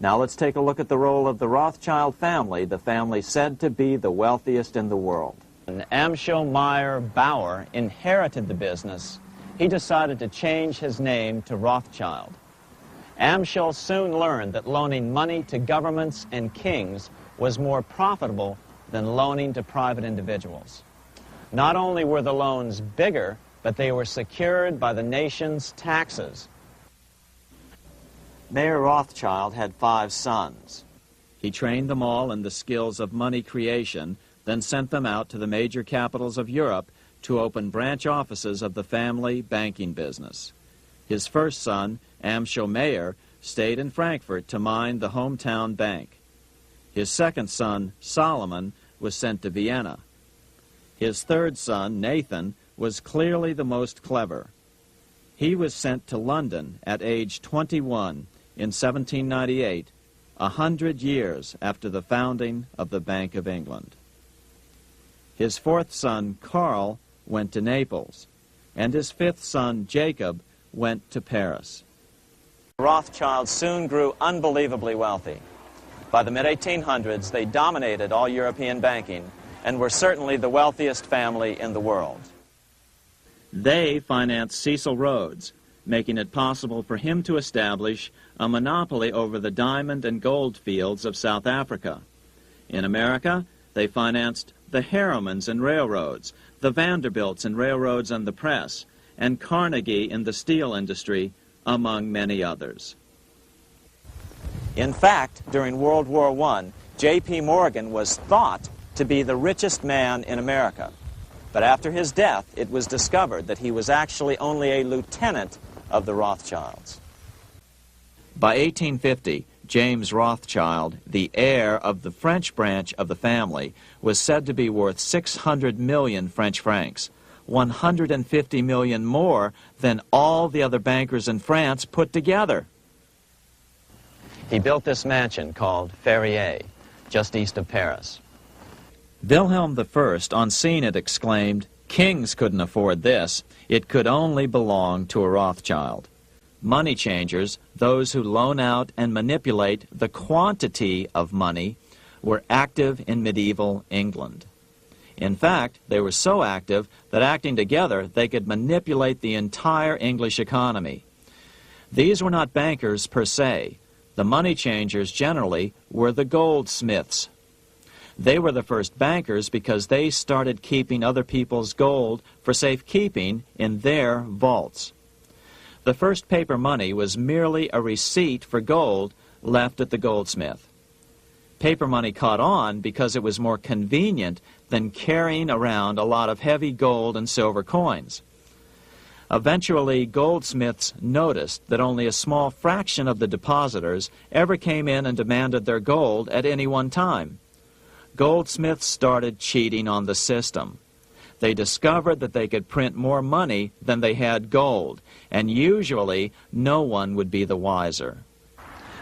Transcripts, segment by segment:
Now let's take a look at the role of the Rothschild family, the family said to be the wealthiest in the world. When Amschel Meyer Bauer inherited the business, he decided to change his name to Rothschild. Amschel soon learned that loaning money to governments and kings was more profitable than loaning to private individuals. Not only were the loans bigger, but they were secured by the nation's taxes. Mayer Rothschild had 5 sons. He trained them all in the skills of money creation, then sent them out to the major capitals of Europe to open branch offices of the family banking business. His first son, Amschel Meyer, stayed in Frankfurt to mind the hometown bank. His second son, Solomon, was sent to Vienna. His third son, Nathan, was clearly the most clever. He was sent to London at age 21 in 1798, 100 years after the founding of the Bank of England. His fourth son, Karl, went to Naples, and his fifth son, Jacob, went to Paris. The Rothschilds soon grew unbelievably wealthy. By the mid-1800s, they dominated all European banking and were certainly the wealthiest family in the world. They financed Cecil Rhodes, making it possible for him to establish a monopoly over the diamond and gold fields of South Africa. In America, they financed the Harrimans and railroads, the Vanderbilts in railroads and the press, and Carnegie in the steel industry, among many others. In fact, during World War I, J.P. Morgan was thought to be the richest man in America. But after his death, it was discovered that he was actually only a lieutenant of the Rothschilds. By 1850, James Rothschild, the heir of the French branch of the family, was said to be worth 600 million French francs, 150 million more than all the other bankers in France put together. He built this mansion called Ferrier, just east of Paris. Wilhelm I, on seeing it, exclaimed, "Kings couldn't afford this. It could only belong to a Rothschild." Money changers, those who loan out and manipulate the quantity of money, were active in medieval England. In fact, they were so active that acting together, they could manipulate the entire English economy. These were not bankers per se. The money changers generally were the goldsmiths. They were the first bankers because they started keeping other people's gold for safekeeping in their vaults. The first paper money was merely a receipt for gold left at the goldsmith. Paper money caught on because it was more convenient than carrying around a lot of heavy gold and silver coins. Eventually, goldsmiths noticed that only a small fraction of the depositors ever came in and demanded their gold at any one time. Goldsmiths started cheating on the system. They discovered that they could print more money than they had gold, and usually no one would be the wiser.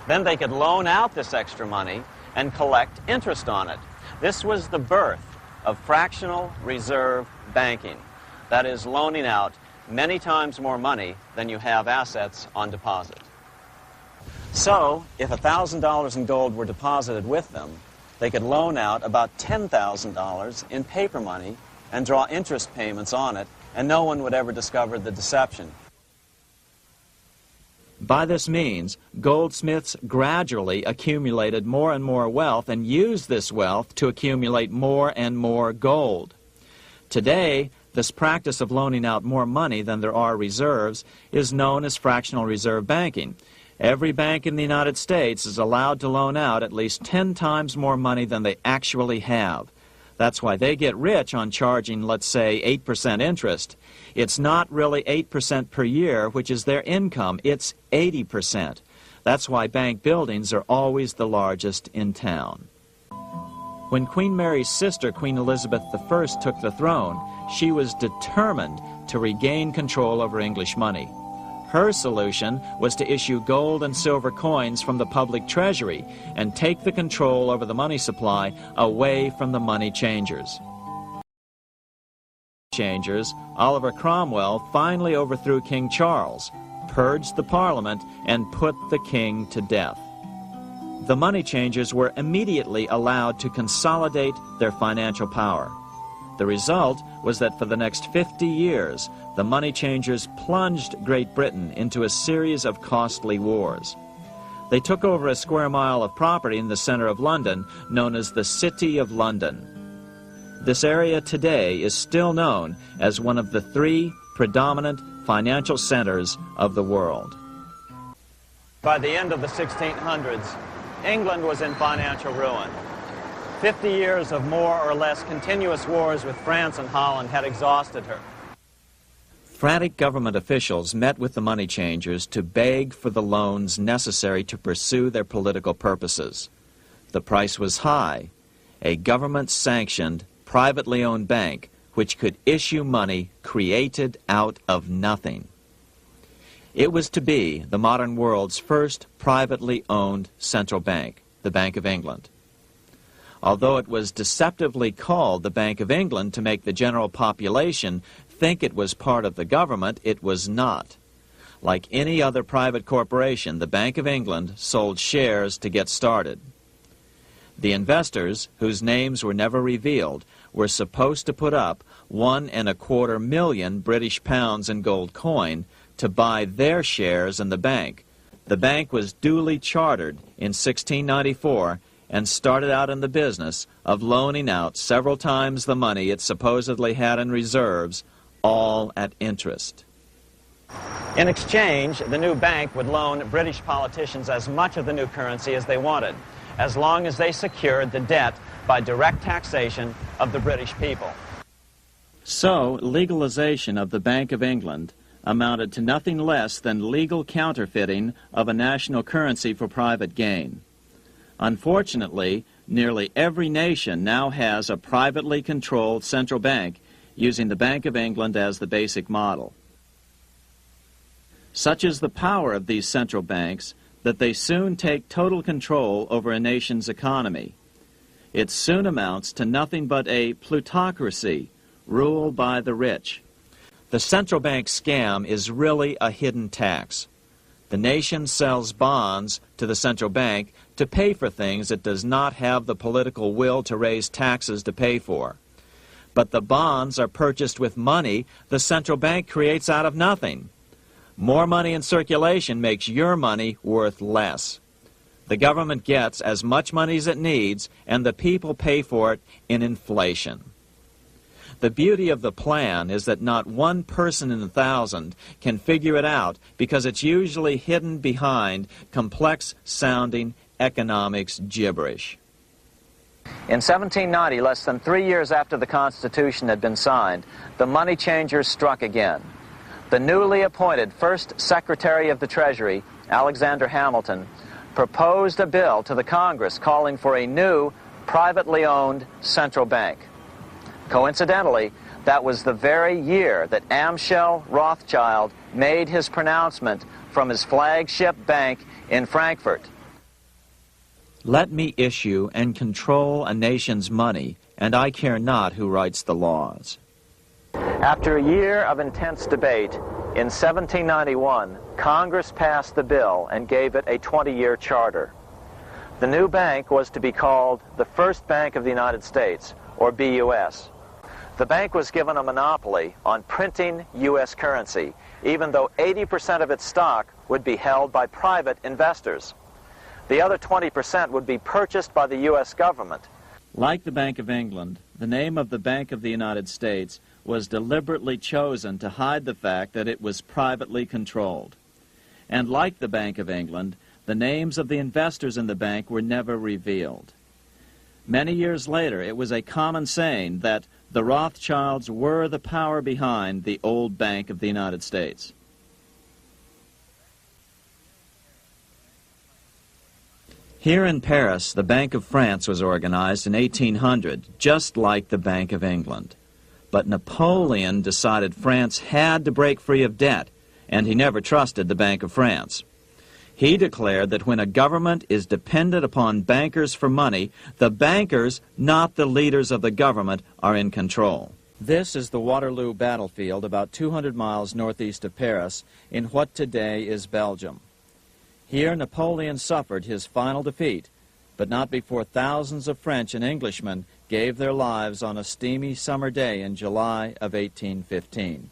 Then they could loan out this extra money and collect interest on it. This was the birth of fractional reserve banking. That is, loaning out many times more money than you have assets on deposit. So, if $1,000 in gold were deposited with them, they could loan out about $10,000 in paper money and draw interest payments on it, and no one would ever discover the deception. By this means, goldsmiths gradually accumulated more and more wealth and used this wealth to accumulate more and more gold. Today, this practice of loaning out more money than there are reserves is known as fractional reserve banking. Every bank in the United States is allowed to loan out at least 10 times more money than they actually have. That's why they get rich on charging, let's say, 8% interest. It's not really 8% per year, which is their income. It's 80%. That's why bank buildings are always the largest in town. When Queen Mary's sister, Queen Elizabeth I, took the throne, she was determined to regain control over English money. Her solution was to issue gold and silver coins from the public treasury and take the control over the money supply away from the money changers. Oliver Cromwell finally overthrew King Charles, purged the Parliament, and put the king to death. the money changers were immediately allowed to consolidate their financial power. The result was that for the next 50 years, the money changers plunged Great Britain into a series of costly wars. They took over a square mile of property in the center of London, known as the City of London. This area today is still known as one of the 3 predominant financial centers of the world. By the end of the 1600s, England was in financial ruin. 50 years of more or less continuous wars with France and Holland had exhausted her. Frantic government officials met with the money changers to beg for the loans necessary to pursue their political purposes. The price was high. A government-sanctioned, privately owned bank which could issue money created out of nothing. It was to be the modern world's first privately owned central bank, the Bank of England. Although it was deceptively called the Bank of England to make the general population think it was part of the government, it was not. Like any other private corporation, the Bank of England sold shares to get started. The investors, whose names were never revealed, were supposed to put up £1.25 million British pounds in gold coin to buy their shares in the bank. The bank was duly chartered in 1694 and started out in the business of loaning out several times the money it supposedly had in reserves, all at interest. In exchange, the new bank would loan British politicians as much of the new currency as they wanted, as long as they secured the debt by direct taxation of the British people. So, legalization of the Bank of England amounted to nothing less than legal counterfeiting of a national currency for private gain. Unfortunately, nearly every nation now has a privately controlled central bank using the Bank of England as the basic model. Such is the power of these central banks that they soon take total control over a nation's economy. It soon amounts to nothing but a plutocracy ruled by the rich. The central bank scam is really a hidden tax. The nation sells bonds to the central bank to pay for things it does not have the political will to raise taxes to pay for. But the bonds are purchased with money the central bank creates out of nothing. More money in circulation makes your money worth less. The government gets as much money as it needs, and the people pay for it in inflation. The beauty of the plan is that not one person in 1,000 can figure it out because it's usually hidden behind complex-sounding economics gibberish. In 1790, less than 3 years after the Constitution had been signed, the money changers struck again. The newly appointed first Secretary of the Treasury, Alexander Hamilton, proposed a bill to the Congress calling for a new, privately owned central bank. Coincidentally, that was the very year that Amschel Rothschild made his pronouncement from his flagship bank in Frankfurt. Let me issue and control a nation's money, and I care not who writes the laws. After a year of intense debate, in 1791, Congress passed the bill and gave it a 20-year charter. The new bank was to be called the First Bank of the United States, or BUS. The bank was given a monopoly on printing U.S. currency, even though 80% of its stock would be held by private investors. The other 20% would be purchased by the U.S. government. Like the Bank of England, the name of the Bank of the United States was deliberately chosen to hide the fact that it was privately controlled. And like the Bank of England, the names of the investors in the bank were never revealed. Many years later, it was a common saying that the Rothschilds were the power behind the old Bank of the United States. Here in Paris, the Bank of France was organized in 1800, just like the Bank of England. But Napoleon decided France had to break free of debt, and he never trusted the Bank of France. He declared that when a government is dependent upon bankers for money, the bankers, not the leaders of the government, are in control. This is the Waterloo battlefield about 200 miles northeast of Paris in what today is Belgium. Here Napoleon suffered his final defeat but not before thousands of French and Englishmen gave their lives on a steamy summer day in July of 1815.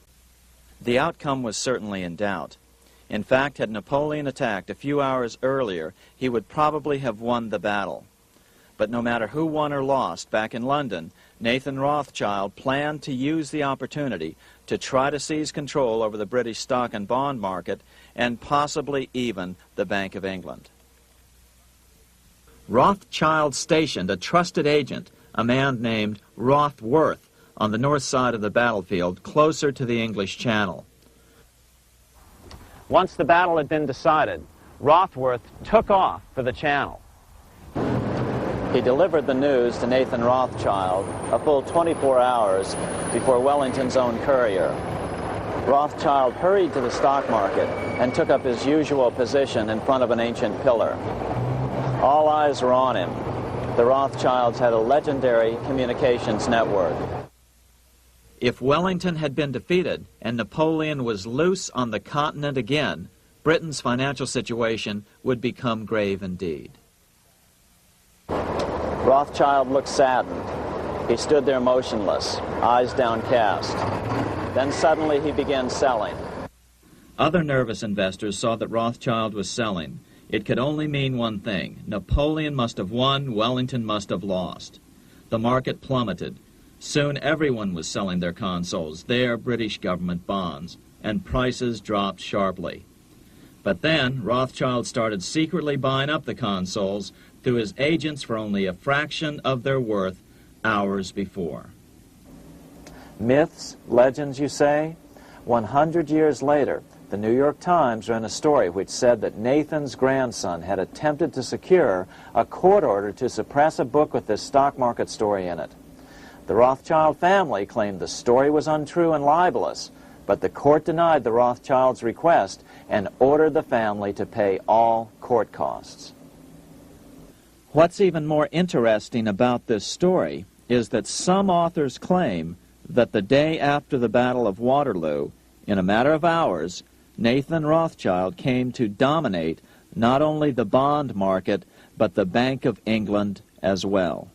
The outcome was certainly in doubt. In fact, had Napoleon attacked a few hours earlier, he would probably have won the battle. But no matter who won or lost, back in London, Nathan Rothschild planned to use the opportunity to try to seize control over the British stock and bond market and possibly even the Bank of England. Rothschild stationed a trusted agent, a man named Rothworth, on the north side of the battlefield, closer to the English Channel. Once the battle had been decided, Rothworth took off for the Channel. He delivered the news to Nathan Rothschild a full 24 hours before Wellington's own courier. Rothschild hurried to the stock market and took up his usual position in front of an ancient pillar. All eyes were on him. The Rothschilds had a legendary communications network. If Wellington had been defeated and Napoleon was loose on the continent again, Britain's financial situation would become grave indeed. Rothschild looked saddened. He stood there motionless, eyes downcast. Then suddenly he began selling. Other nervous investors saw that Rothschild was selling. It could only mean one thing. Napoleon must have won, Wellington must have lost. The market plummeted. Soon everyone was selling their consols, their British government bonds, and prices dropped sharply. But then Rothschild started secretly buying up the consols through his agents for only a fraction of their worth hours before. Myths, legends, you say? 100 years later, the New York Times ran a story which said that Nathan's grandson had attempted to secure a court order to suppress a book with this stock market story in it. The Rothschild family claimed the story was untrue and libelous, but the court denied the Rothschilds' request and ordered the family to pay all court costs. What's even more interesting about this story is that some authors claim that the day after the Battle of Waterloo, in a matter of hours, Nathan Rothschild came to dominate not only the bond market, but the Bank of England as well.